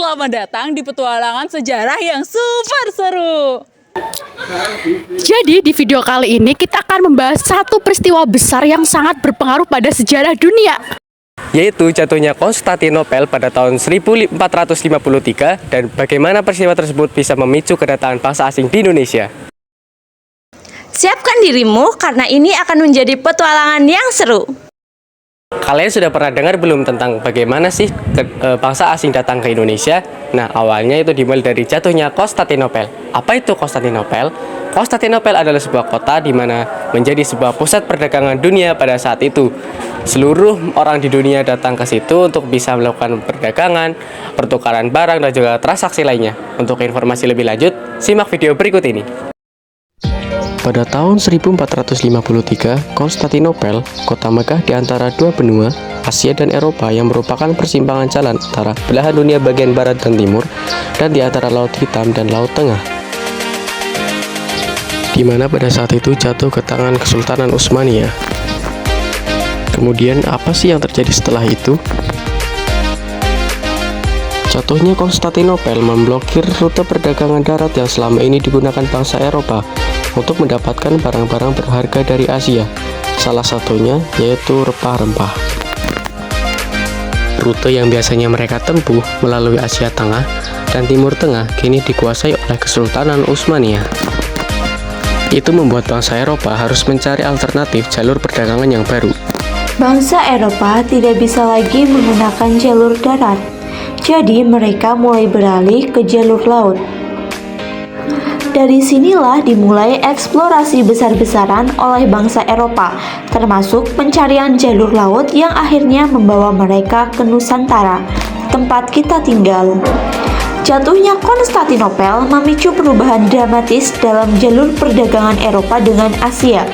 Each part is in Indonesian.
selamat datang di petualangan sejarah yang super seru. Jadi di video kali ini kita akan membahas satu peristiwa besar yang sangat berpengaruh pada sejarah dunia, yaitu jatuhnya Konstantinopel pada tahun 1453 dan bagaimana peristiwa tersebut bisa memicu kedatangan bangsa asing di Indonesia. Siapkan dirimu karena ini akan menjadi petualangan yang seru. Kalian sudah pernah dengar belum tentang bagaimana sih bangsa asing datang ke Indonesia? Nah, awalnya itu dimulai dari jatuhnya Konstantinopel. Apa itu Konstantinopel? Konstantinopel adalah sebuah kota di mana menjadi sebuah pusat perdagangan dunia pada saat itu. Seluruh orang di dunia datang ke situ untuk bisa melakukan perdagangan, pertukaran barang, dan juga transaksi lainnya. Untuk informasi lebih lanjut, simak video berikut ini. Pada tahun 1453, Konstantinopel, kota megah di antara dua benua, Asia dan Eropa yang merupakan persimpangan jalan antara belahan dunia bagian barat dan timur, dan di antara Laut Hitam dan Laut Tengah. Di mana pada saat itu jatuh ke tangan Kesultanan Utsmaniyah. Kemudian apa sih yang terjadi setelah itu? Jatuhnya Konstantinopel memblokir rute perdagangan darat yang selama ini digunakan bangsa Eropa untuk mendapatkan barang-barang berharga dari Asia. Salah satunya yaitu rempah-rempah. Rute yang biasanya mereka tempuh melalui Asia Tengah dan Timur Tengah kini dikuasai oleh Kesultanan Utsmaniyah. Itu membuat bangsa Eropa harus mencari alternatif jalur perdagangan yang baru. Bangsa Eropa tidak bisa lagi menggunakan jalur darat, jadi mereka mulai beralih ke jalur laut. Dari sinilah dimulai eksplorasi besar-besaran oleh bangsa Eropa, termasuk pencarian jalur laut yang akhirnya membawa mereka ke Nusantara, tempat kita tinggal. Jatuhnya Konstantinopel memicu perubahan dramatis dalam jalur perdagangan Eropa dengan Asia.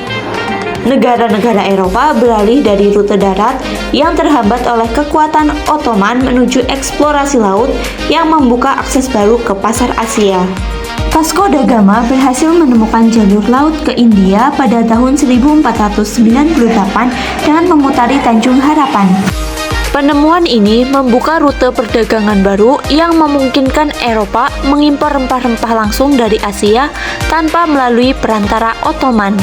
Negara-negara Eropa beralih dari rute darat yang terhambat oleh kekuatan Ottoman menuju eksplorasi laut yang membuka akses baru ke pasar Asia. Vasco da Gama berhasil menemukan jalur laut ke India pada tahun 1498 dengan memutari Tanjung Harapan. Penemuan ini membuka rute perdagangan baru yang memungkinkan Eropa mengimpor rempah-rempah langsung dari Asia tanpa melalui perantara Ottoman.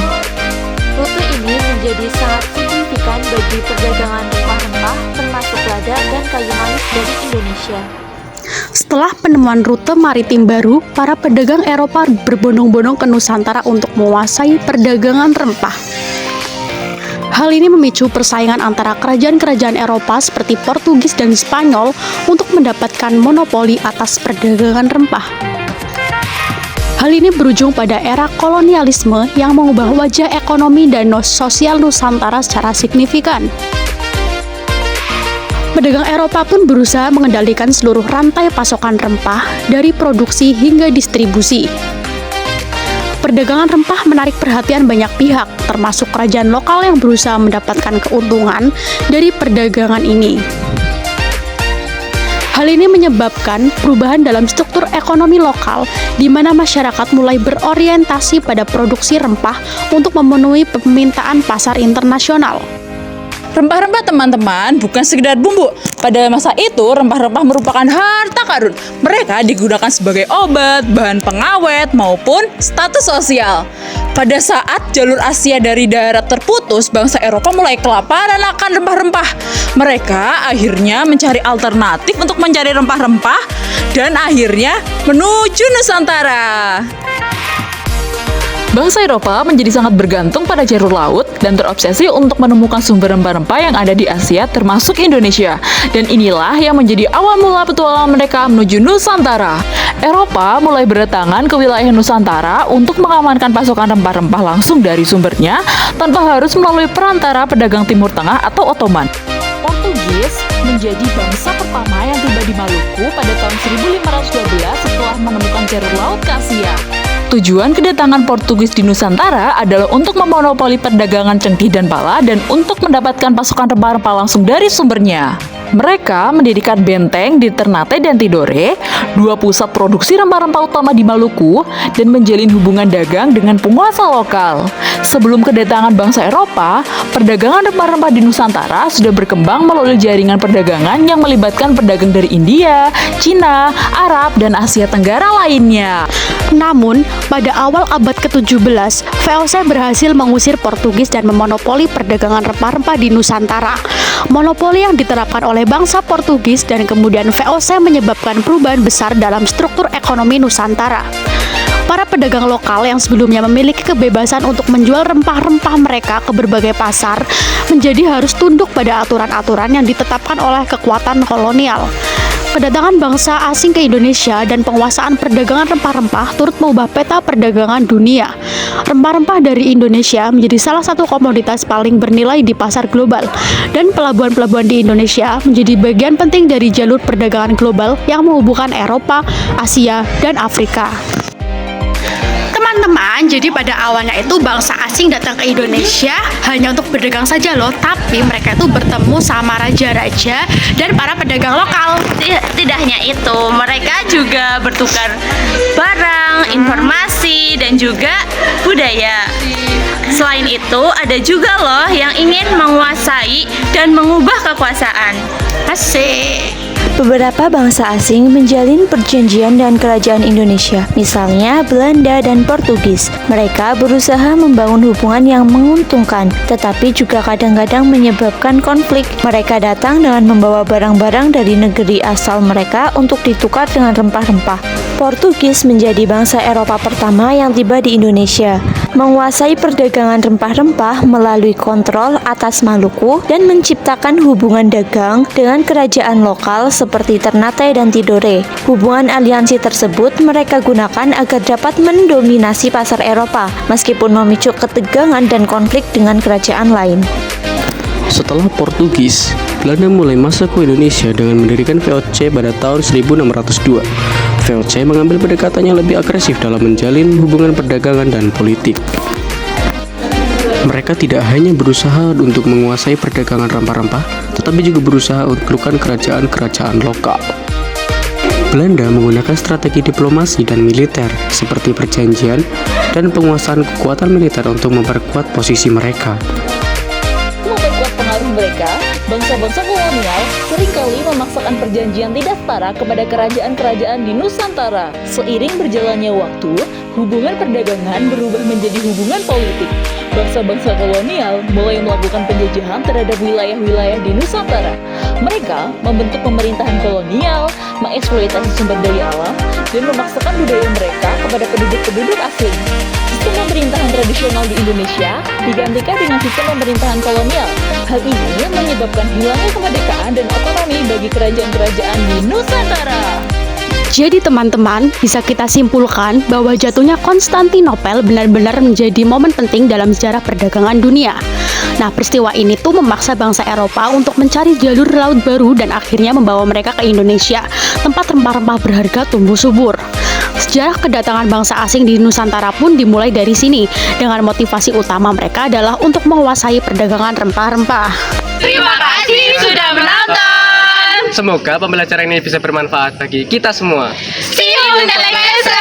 Rute ini menjadi sangat signifikan bagi perdagangan rempah-rempah termasuk lada dan kayu manis dari Indonesia. setelah penemuan rute maritim baru, para pedagang Eropa berbondong-bondong ke Nusantara untuk menguasai perdagangan rempah. Hal ini memicu persaingan antara kerajaan-kerajaan Eropa seperti Portugis dan Spanyol untuk mendapatkan monopoli atas perdagangan rempah. Hal ini berujung pada era kolonialisme yang mengubah wajah ekonomi dan sosial Nusantara secara signifikan. Pedagang Eropa pun berusaha mengendalikan seluruh rantai pasokan rempah dari produksi hingga distribusi. Perdagangan rempah menarik perhatian banyak pihak, termasuk kerajaan lokal yang berusaha mendapatkan keuntungan dari perdagangan ini. Hal ini menyebabkan perubahan dalam struktur ekonomi lokal, di mana masyarakat mulai berorientasi pada produksi rempah untuk memenuhi permintaan pasar internasional. Rempah-rempah teman-teman bukan sekedar bumbu. Pada masa itu, rempah-rempah merupakan harta karun. Mereka digunakan sebagai obat, bahan pengawet, maupun status sosial. Pada saat jalur Asia dari darat terputus, bangsa Eropa mulai kelaparan akan rempah-rempah. Mereka akhirnya mencari alternatif untuk mencari rempah-rempah dan akhirnya menuju Nusantara. Bangsa Eropa menjadi sangat bergantung pada jalur laut dan terobsesi untuk menemukan sumber rempah-rempah yang ada di Asia termasuk Indonesia. Dan inilah yang menjadi awal mula petualangan mereka menuju Nusantara. Eropa mulai berdatangan ke wilayah Nusantara untuk mengamankan pasokan rempah-rempah langsung dari sumbernya tanpa harus melalui perantara pedagang Timur Tengah atau Ottoman. Portugis menjadi bangsa pertama yang tiba di Maluku pada tahun 1512 setelah menemukan jalur laut ke Asia. Tujuan kedatangan Portugis di Nusantara adalah untuk memonopoli perdagangan cengkih dan pala dan untuk mendapatkan pasokan rempah-rempah langsung dari sumbernya. Mereka mendirikan benteng di Ternate dan Tidore, dua pusat produksi rempah-rempah utama di Maluku, dan menjalin hubungan dagang dengan penguasa lokal. Sebelum kedatangan bangsa Eropa, perdagangan rempah-rempah di Nusantara sudah berkembang melalui jaringan perdagangan yang melibatkan pedagang dari India, Cina, Arab, dan Asia Tenggara lainnya. Namun, pada awal abad ke-17, VOC berhasil mengusir Portugis dan memonopoli perdagangan rempah-rempah di Nusantara. Monopoli yang diterapkan oleh bangsa Portugis dan kemudian VOC menyebabkan perubahan besar dalam struktur ekonomi Nusantara. Para pedagang lokal yang sebelumnya memiliki kebebasan untuk menjual rempah-rempah mereka ke berbagai pasar menjadi harus tunduk pada aturan-aturan yang ditetapkan oleh kekuatan kolonial. Kedatangan bangsa asing ke Indonesia dan penguasaan perdagangan rempah-rempah turut mengubah peta perdagangan dunia. Rempah-rempah dari Indonesia menjadi salah satu komoditas paling bernilai di pasar global, dan pelabuhan-pelabuhan di Indonesia menjadi bagian penting dari jalur perdagangan global yang menghubungkan Eropa, Asia, dan Afrika. Teman-teman, jadi pada awalnya itu bangsa asing datang ke Indonesia hanya untuk berdagang saja loh, tapi mereka itu bertemu sama raja-raja dan para pedagang lokal. Tidak hanya itu, mereka juga bertukar barang, informasi, dan juga budaya. Selain itu, ada juga loh yang ingin menguasai dan mengubah kekuasaan. Asik. Beberapa bangsa asing menjalin perjanjian dengan kerajaan Indonesia, misalnya Belanda dan Portugis. Mereka berusaha membangun hubungan yang menguntungkan, tetapi juga kadang-kadang menyebabkan konflik. Mereka datang dengan membawa barang-barang dari negeri asal mereka untuk ditukar dengan rempah-rempah. Portugis menjadi bangsa Eropa pertama yang tiba di Indonesia, menguasai perdagangan rempah-rempah melalui kontrol atas Maluku dan menciptakan hubungan dagang dengan kerajaan lokal seperti Ternate dan Tidore. Hubungan aliansi tersebut mereka gunakan agar dapat mendominasi pasar Eropa, meskipun memicu ketegangan dan konflik dengan kerajaan lain. Setelah Portugis, Belanda mulai masuk ke Indonesia dengan mendirikan VOC pada tahun 1602. VOC mengambil pendekatan yang lebih agresif dalam menjalin hubungan perdagangan dan politik. Mereka tidak hanya berusaha untuk menguasai perdagangan rempah-rempah, tetapi juga berusaha untuk menaklukkan kerajaan-kerajaan lokal. Belanda menggunakan strategi diplomasi dan militer seperti perjanjian dan penguasaan kekuatan militer untuk memperkuat posisi mereka. Memperkuat pengaruh mereka, bangsa-bangsa kolonial seringkali memaksakan perjanjian tidak setara kepada kerajaan-kerajaan di Nusantara. Seiring berjalannya waktu, hubungan perdagangan berubah menjadi hubungan politik. Bangsa-bangsa kolonial mulai melakukan penjajahan terhadap wilayah-wilayah di Nusantara. Mereka membentuk pemerintahan kolonial, mengeksploitasi sumber daya alam, dan memaksakan budaya mereka kepada penduduk-penduduk asing. Sistem pemerintahan tradisional di Indonesia digantikan dengan sistem pemerintahan kolonial. Hal ini menyebabkan hilangnya kemerdekaan dan otonomi bagi kerajaan-kerajaan di Nusantara. Jadi teman-teman, bisa kita simpulkan bahwa jatuhnya Konstantinopel benar-benar menjadi momen penting dalam sejarah perdagangan dunia. Nah, peristiwa ini tuh memaksa bangsa Eropa untuk mencari jalur laut baru dan akhirnya membawa mereka ke Indonesia, tempat rempah-rempah berharga tumbuh subur. Sejarah kedatangan bangsa asing di Nusantara pun dimulai dari sini, dengan motivasi utama mereka adalah untuk menguasai perdagangan rempah-rempah. Terima kasih sudah menonton. Semoga pembelajaran ini bisa bermanfaat bagi kita semua. See you in the next lesson.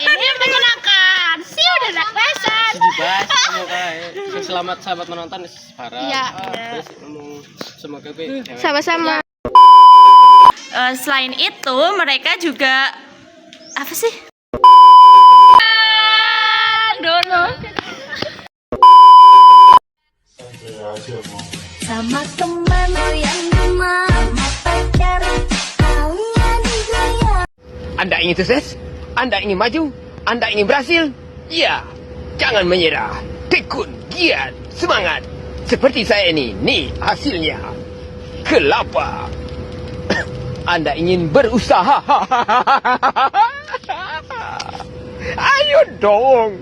Ini menyenangkan. See you in the next lesson. Selamat menonton para. Iya. Semoga Sama-sama. Selain itu, mereka juga apa sih? Sama teman yang rumah, sama pacar, maunya digaya. Anda ingin sukses? Anda ingin maju? Anda ingin berhasil? Ya, jangan menyerah. Tekun, giat, semangat. Seperti saya ini, nih hasilnya. Kelapa. Anda ingin berusaha? Ayo dong.